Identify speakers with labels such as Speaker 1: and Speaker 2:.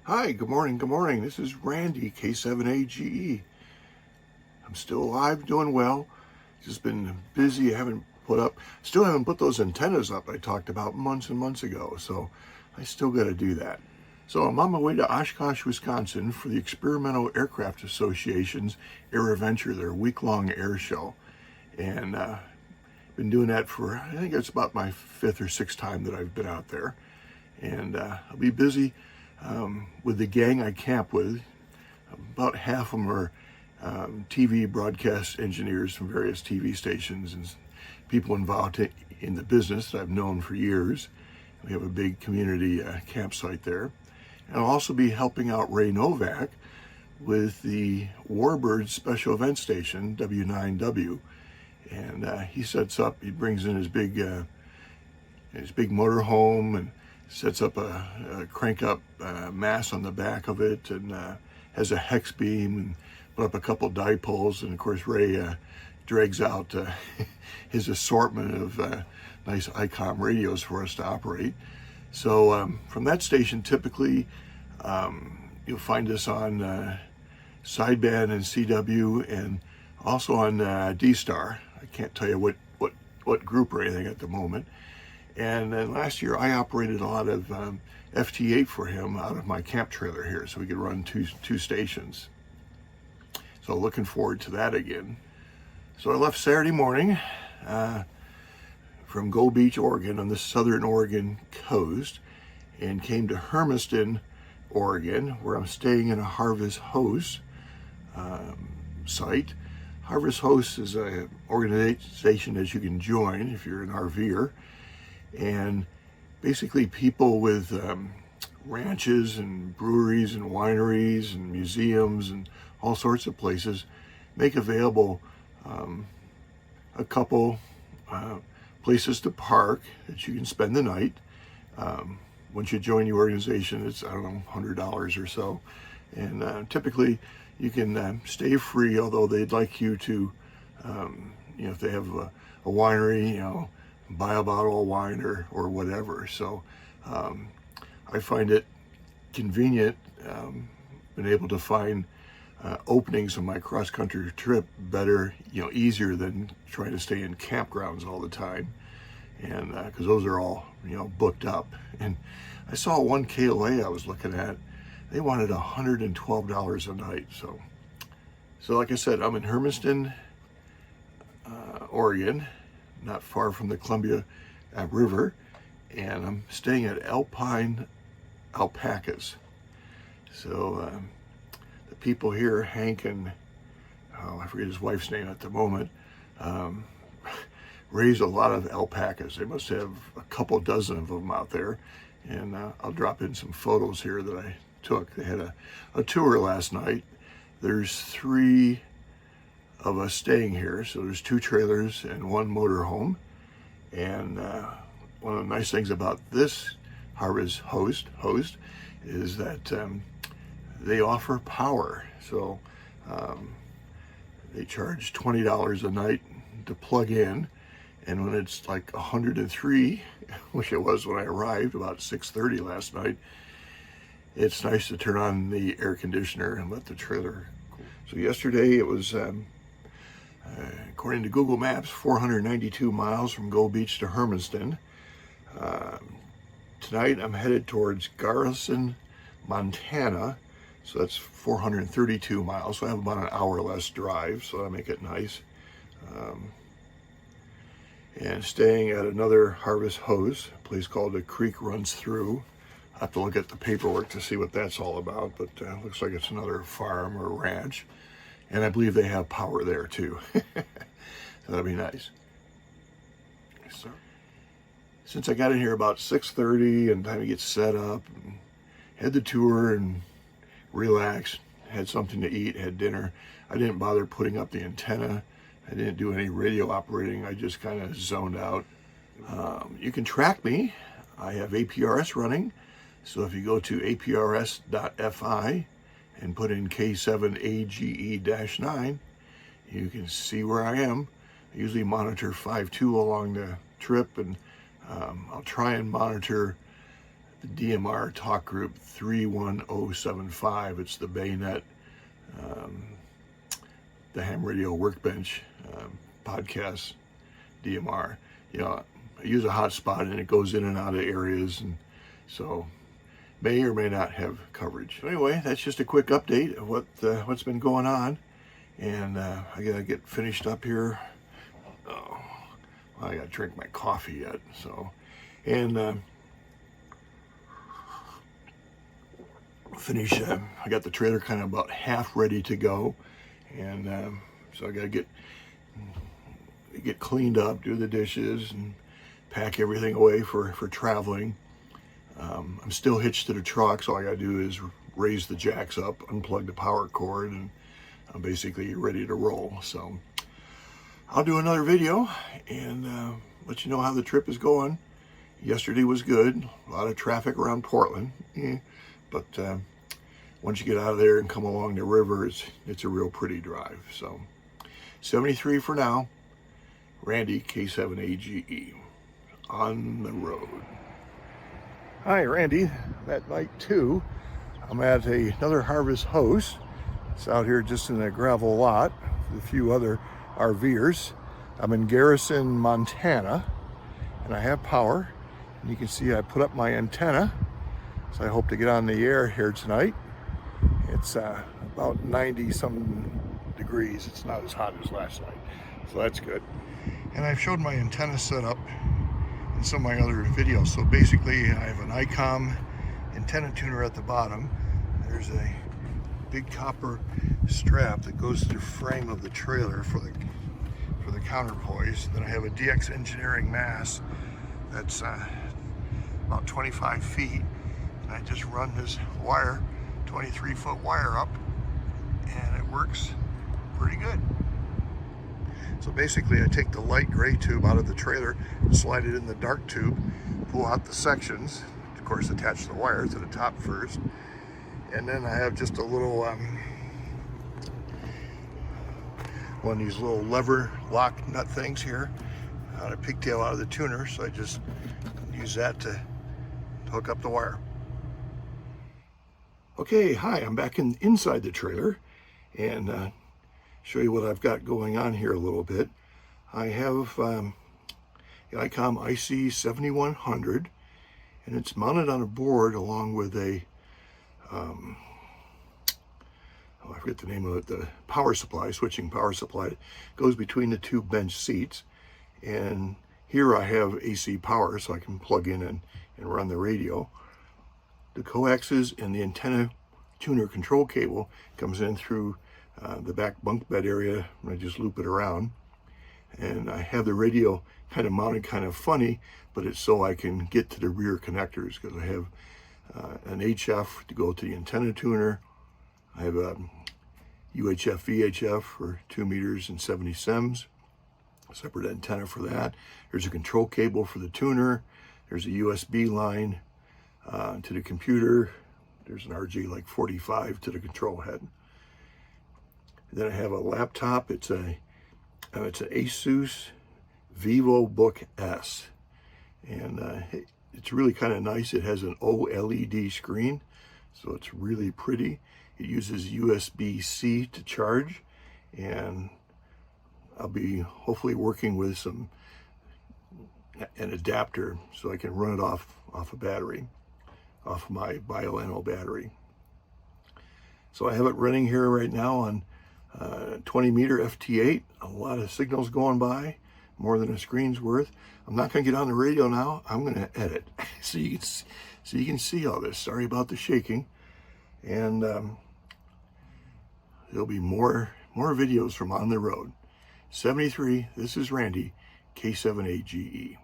Speaker 1: Hi, good morning, good morning. This is Randy, K7AGE. I'm still alive, doing well. Just been busy. Still haven't put those antennas up I talked about months and months ago, so I still got to do that. So I'm on my way to Oshkosh, Wisconsin for the Experimental Aircraft Association's AirAdventure, their week-long air show. And been doing that for, I think it's about my fifth or sixth time that I've been out there. And I'll be busy with the gang I camp with. About half of them are TV broadcast engineers from various TV stations and people involved in the business that I've known for years. We have a big community campsite there. And I'll also be helping out Ray Novak with the Warbird Special Event Station, W9W. And he brings in his big motorhome and sets up a crank-up mast on the back of it, and has a hex beam, and put up a couple dipoles. And of course Ray drags out his assortment of nice ICOM radios for us to operate. So from that station, typically you'll find us on sideband and CW, and also on D-Star. I can't tell you what group or anything at the moment. And then last year I operated a lot of FT8 for him out of my camp trailer here, so we could run two stations. So looking forward to that again. So I left Saturday morning from Gold Beach, Oregon, on the southern Oregon coast, and came to Hermiston, Oregon, where I'm staying in a Harvest Host site. Harvest Host is an organization that you can join if you're an RVer. And basically people with ranches and breweries and wineries and museums and all sorts of places make available a couple places to park that you can spend the night. Once you join the organization, it's, I don't know, $100 or so. And typically you can stay free, although they'd like you to, if they have a winery, buy a bottle of wine or whatever. So I find it convenient, been able to find openings on my cross-country trip better, easier than trying to stay in campgrounds all the time. And because those are all, booked up. And I saw one KLA I was looking at, they wanted $112 a night. So like I said, I'm in Hermiston, Oregon, not far from the Columbia River, and I'm staying at Alpine Alpacas. So the people here, Hank and, I forget his wife's name at the moment, raise a lot of alpacas. They must have a couple dozen of them out there, and I'll drop in some photos here that I took. They had a tour last night. There's 3 of us staying here, so there's 2 trailers and 1 motorhome. And one of the nice things about this Harvest Host is that they offer power. So they charge $20 a night to plug in, and when it's like 103, which it was when I arrived about 6:30 last night, it's nice to turn on the air conditioner and let the trailer cool. So yesterday it was according to Google Maps, 492 miles from Gold Beach to Hermiston. Tonight I'm headed towards Garrison, Montana, so that's 432 miles, so I have about an hour less drive, so that'll make it nice. And staying at another Harvest Host, a place called The Creek Runs Through. I have to look at the paperwork to see what that's all about, but looks like it's another farm or ranch. And I believe they have power there too. So that'll be nice. So, since I got in here about 6:30 and time to get set up, and had the tour and relaxed, had something to eat, had dinner, I didn't bother putting up the antenna. I didn't do any radio operating. I just kind of zoned out. You can track me. I have APRS running. So if you go to aprs.fi and put in K7AGE-9, you can see where I am. I usually monitor 5.2 along the trip, and I'll try and monitor the DMR talk group 31075. It's the Bayonet, the Ham Radio Workbench podcast DMR. You know, I use a hotspot and it goes in and out of areas, and so may or may not have coverage. So anyway, that's just a quick update of what's been going on, and I gotta get finished up here. Oh, I gotta drink my coffee yet. So, and finish. I got the trailer kind of about half ready to go, and so I gotta get cleaned up, do the dishes, and pack everything away for traveling. I'm still hitched to the truck, so all I gotta do is raise the jacks up, unplug the power cord, and I'm basically ready to roll. So I'll do another video and let you know how the trip is going. Yesterday was good, a lot of traffic around Portland, but once you get out of there and come along the river, it's a real pretty drive. So 73 for now. Randy, K7AGE, on the road. Hi, Randy. At night 2, I'm at another Harvest Host. It's out here just in a gravel lot with a few other RVers. I'm in Garrison, Montana, and I have power. And you can see I put up my antenna, so I hope to get on the air here tonight. It's about 90-some degrees. It's not as hot as last night, so that's good. And I've showed my antenna setup in some of my other videos. So basically, I have an ICOM antenna tuner at the bottom. There's a big copper strap that goes to the frame of the trailer for the counterpoise. Then I have a DX Engineering mast that's about 25 feet. And I just run this wire, 23-foot wire up, and it works pretty good. So basically I take the light gray tube out of the trailer and slide it in the dark tube, pull out the sections, of course attach the wire to the top first, and then I have just a little one of these little lever lock nut things here on a pigtail out of the tuner, so I just use that to hook up the wire. Okay, hi, I'm back inside the trailer, and show you what I've got going on here a little bit. I have the ICOM IC7100, and it's mounted on a board along with a I forget the name of it, the power supply, switching power supply. It goes between the two bench seats, and here I have AC power, so I can plug in and run the radio. The coaxes and the antenna tuner control cable comes in through the back bunk bed area, and I just loop it around. And I have the radio kind of mounted kind of funny, but it's so I can get to the rear connectors, because I have an HF to go to the antenna tuner. I have a UHF VHF for 2 meters and 70 sems, a separate antenna for that. There's a control cable for the tuner. There's a USB line to the computer. There's an RJ like 45 to the control head. Then I have a laptop. It's an Asus VivoBook S, and it's really kind of nice. It has an OLED screen, so it's really pretty. It uses USB-C to charge, and I'll be hopefully working with an adapter so I can run it off a battery, off my BioNO battery. So I have it running here right now on 20 meter FT8, a lot of signals going by, more than a screen's worth. I'm not going to get on the radio now. I'm going to edit so you can see all this. Sorry about the shaking, and there'll be more videos from on the road. 73. This is Randy, K7AGE.